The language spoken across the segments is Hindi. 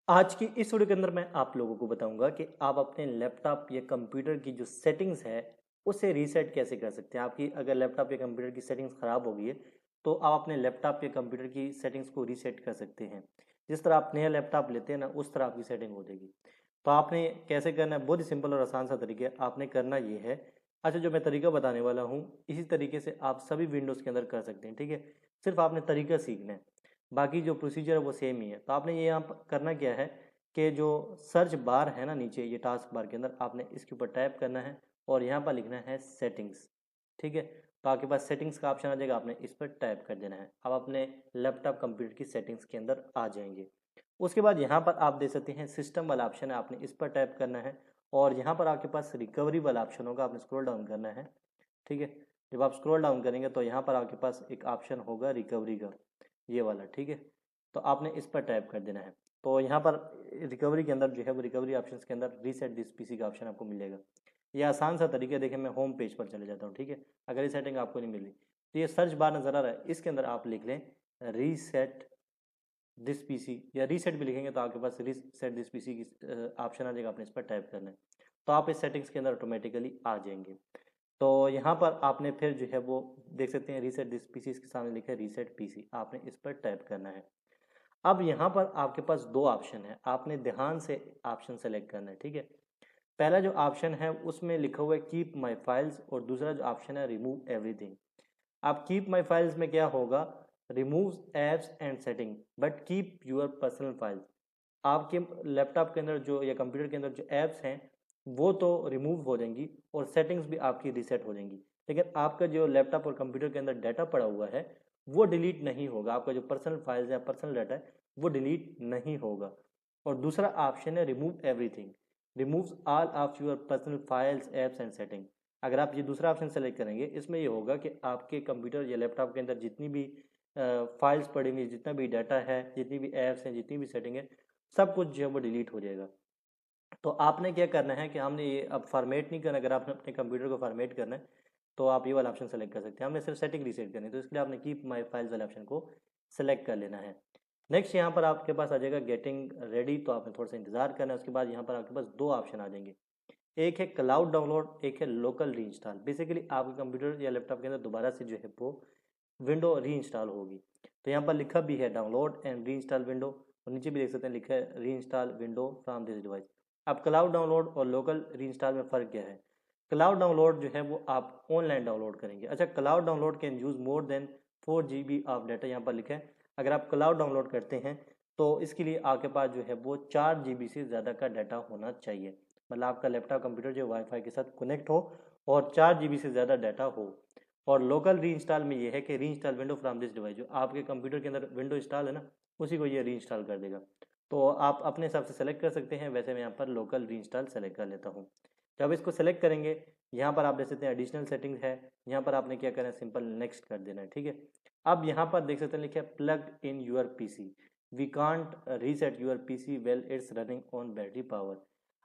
आज की इस वीडियो के अंदर मैं आप लोगों को बताऊंगा कि आप अपने लैपटॉप या कंप्यूटर की जो सेटिंग्स है उसे रीसेट कैसे कर सकते हैं। आपकी अगर लैपटॉप या कंप्यूटर की सेटिंग्स खराब हो गई है तो आप अपने लैपटॉप या कंप्यूटर की सेटिंग्स को रीसेट कर सकते हैं। जिस तरह आप नया लैपटॉप लेते हैं ना, उस तरह आपकी सेटिंग हो जाएगी। तो आपने कैसे करना है, बहुत ही सिंपल और आसान सा तरीका है। आपने करना ये है, अच्छा जो मैं तरीका बताने वाला हूँ इसी तरीके से आप सभी विंडोज़ के अंदर कर सकते हैं, ठीक है। सिर्फ आपने तरीका सीखना है, बाकी जो प्रोसीजर है वो सेम ही है। तो आपने ये यहाँ पर करना क्या है कि जो सर्च बार है ना नीचे, ये टास्क बार के अंदर आपने इसके ऊपर टैप करना है और यहाँ पर लिखना है सेटिंग्स, ठीक है। तो आपके पास सेटिंग्स का ऑप्शन आ जाएगा, आपने इस पर टैप कर देना है। आप अपने लैपटॉप कंप्यूटर की सेटिंग्स के अंदर आ जाएंगे। उसके बाद यहाँ पर आप देख सकते हैं सिस्टम वाला ऑप्शन है, आपने इस पर टैप करना है और यहाँ पर आपके पास रिकवरी वाला ऑप्शन होगा, आपने स्क्रॉल डाउन करना है, ठीक है। जब आप स्क्रॉल डाउन करेंगे तो यहाँ पर आपके पास एक ऑप्शन होगा रिकवरी का, ये वाला, ठीक है। तो आपने इस पर टैप कर देना है। तो यहाँ पर रिकवरी के अंदर जो है वो रिकवरी ऑप्शंस के अंदर रीसेट दिस पीसी का ऑप्शन आपको मिलेगा। ये आसान सा तरीका है, देखिए मैं होम पेज पर चले जाता हूँ, ठीक है। अगर ये सेटिंग आपको नहीं मिली तो ये सर्च बार नज़र आ रहा है, इसके अंदर आप लिख लें रीसेट दिस पीसी, या रीसेट भी लिखेंगे तो आपके पास रीसेट दिस पीसी की ऑप्शन आ जाएगा, आपने इस पर टैप करना है। तो आप इस सेटिंग्स के अंदर ऑटोमेटिकली आ जाएंगे। तो यहाँ पर आपने फिर जो है वो देख सकते हैं रीसेट दिस पीसी, इसके सामने लिखा है रीसेट पीसी, आपने इस पर टैप करना है। अब यहाँ पर आपके पास दो ऑप्शन है, आपने ध्यान से ऑप्शन सेलेक्ट करना है, ठीक है। पहला जो ऑप्शन है उसमें लिखा हुआ है कीप माई फाइल्स, और दूसरा जो ऑप्शन है रिमूव एवरीथिंग। आप कीप माई फाइल्स में क्या होगा, remove apps and setting but keep your personal files. आपके लैपटॉप के अंदर जो या कंप्यूटर के अंदर जो ऐप्स हैं वो तो रिमूव हो जाएंगी और सेटिंग्स भी आपकी रीसेट हो जाएंगी, लेकिन आपका जो लैपटॉप और कंप्यूटर के अंदर डाटा पड़ा हुआ है वो डिलीट नहीं होगा। आपका जो पर्सनल फाइल्स या पर्सनल डाटा है वो डिलीट नहीं होगा। और दूसरा ऑप्शन है remove everything, remove all of your personal files apps and setting. अगर आप ये दूसरा ऑप्शन सेलेक्ट करेंगे, इसमें ये होगा कि आपके कंप्यूटर या लैपटॉप के अंदर जितनी भी फाइल्स पड़ी हुई, जितना भी डाटा है, जितनी भी ऐप्स हैं, जितनी भी सेटिंग है, सब कुछ जो है वो डिलीट हो जाएगा। तो आपने क्या करना है कि हमने ये अब फॉर्मेट नहीं करना। अगर आपने अपने कंप्यूटर को फॉर्मेट करना है तो आप ये वाला ऑप्शन सेलेक्ट कर सकते हैं। हमने सिर्फ सेटिंग रीसेट करनी है, तो इसके लिए आपने कीप माई फाइल्स वाले ऑप्शन को सेलेक्ट कर लेना है। नेक्स्ट यहाँ पर आपके पास आ जाएगा गेटिंग रेडी, तो आपने थोड़ा सा इंतजार करना है। उसके बाद यहाँ पर आपके पास दो ऑप्शन आ जाएंगे, एक है क्लाउड डाउनलोड, एक है लोकल री इंस्टॉल। बेसिकली आपके कंप्यूटर या लैपटॉप के अंदर दोबारा से जो है वो विंडो री इंस्टॉल होगी। तो यहाँ पर लिखा भी है download and re install window, और नीचे भी देख सकते हैं लिखा है री install window from this device. अब क्लाउड डाउनलोड और लोकल री इंस्टॉल में फ़र्क क्या है। क्लाउड डाउनलोड जो है वो आप ऑनलाइन डाउनलोड करेंगे। अच्छा, cloud download can use more than 4 GB of data, यहाँ पर लिखा है। अगर आप क्लाउड डाउनलोड करते हैं तो इसके लिए आपके पास जो है वो 4 GB से ज़्यादा का डाटा होना चाहिए। मतलब आपका लैपटॉप कंप्यूटर जो वाईफाई के साथ कनेक्ट हो और 4 GB से ज़्यादा डाटा हो। और लोकल री इंस्टॉल में ये है कि री install window from this device, जो आपके कंप्यूटर के अंदर विंडो इंस्टॉल है ना, उसी को ये री इंस्टॉल कर देगा। तो आप अपने हिसाब से सेलेक्ट कर सकते हैं। वैसे मैं यहाँ पर लोकल री इंस्टॉल सेलेक्ट कर लेता हूँ। जब इसको सेलेक्ट करेंगे, यहाँ पर आप देख सकते हैं एडिशनल सेटिंग है, यहाँ पर आपने क्या करना है, सिंपल नेक्स्ट कर देना है, ठीक है। अब यहाँ पर देख सकते हैं लिखा है plug in your PC, we can't reset your PC well it's running on battery power.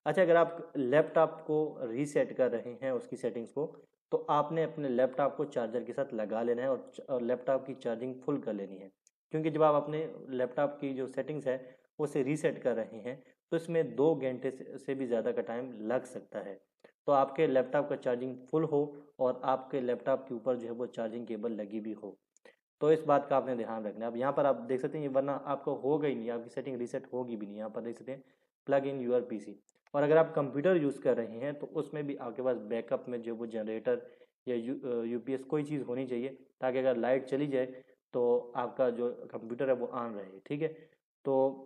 अच्छा, अगर आप लैपटॉप को रीसेट कर रहे हैं उसकी सेटिंग्स को, तो आपने अपने लैपटॉप को चार्जर के साथ लगा लेना है और लैपटॉप की चार्जिंग फुल कर लेनी है। क्योंकि जब आप अपने लैपटॉप की जो सेटिंग्स है उसे रीसेट कर रहे हैं तो इसमें 2 घंटे से भी ज़्यादा का टाइम लग सकता है। तो आपके लैपटॉप का चार्जिंग फुल हो और आपके लैपटॉप के ऊपर जो है वो चार्जिंग केबल लगी भी हो, तो इस बात का आपने ध्यान रखना है। अब यहाँ पर आप देख सकते हैं, वरना आपको होगा ही नहीं, आपकी सेटिंग रीसेट होगी भी नहीं। यहाँ पर देख सकते हैं प्लग इन यूर पीसी। और अगर आप कंप्यूटर यूज़ कर रहे हैं तो उसमें भी आपके पास बैकअप में जो वो जनरेटर या यूपीएस कोई चीज़ होनी चाहिए, ताकि अगर लाइट चली जाए तो आपका जो कंप्यूटर है वो ऑन रहे, ठीक है। तो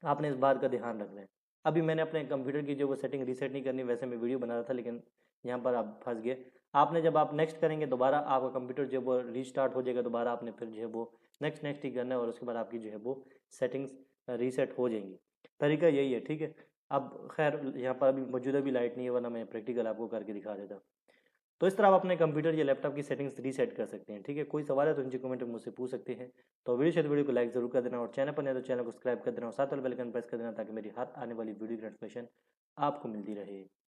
आपने इस बात का ध्यान रखना है। अभी मैंने अपने कंप्यूटर की जो वो सेटिंग रीसेट नहीं करनी, वैसे मैं वीडियो बना रहा था, लेकिन यहाँ पर आप फंस गए। आपने जब आप नेक्स्ट करेंगे दोबारा आपका कंप्यूटर जो वो रीस्टार्ट हो जाएगा, दोबारा आपने फिर जो है वो नेक्स्ट नेक्स्ट ही करना है और उसके बाद आपकी जो है वो सेटिंग्स रीसेट हो जाएंगी। तरीका यही है, ठीक है। अब खैर यहाँ पर अभी मौजूदा भी लाइट नहीं है, वरना मैं प्रैक्टिकल आपको करके दिखा देता। तो इस तरह आप अपने कंप्यूटर या लैपटॉप की सेटिंग्स रीसेट कर सकते हैं, ठीक है। कोई सवाल है तो नीचे कमेंट में मुझसे पूछ सकते हैं। तो वीडियो को लाइक जरूर कर देना, और चैनल पर नहीं तो चैनल को सब्सक्राइब कर देना और साथ वाले बेल आइकन प्रेस कर देना, ताकि मेरी हर आने वाली वीडियो की नोटिफिकेशन आपको मिलती रहे।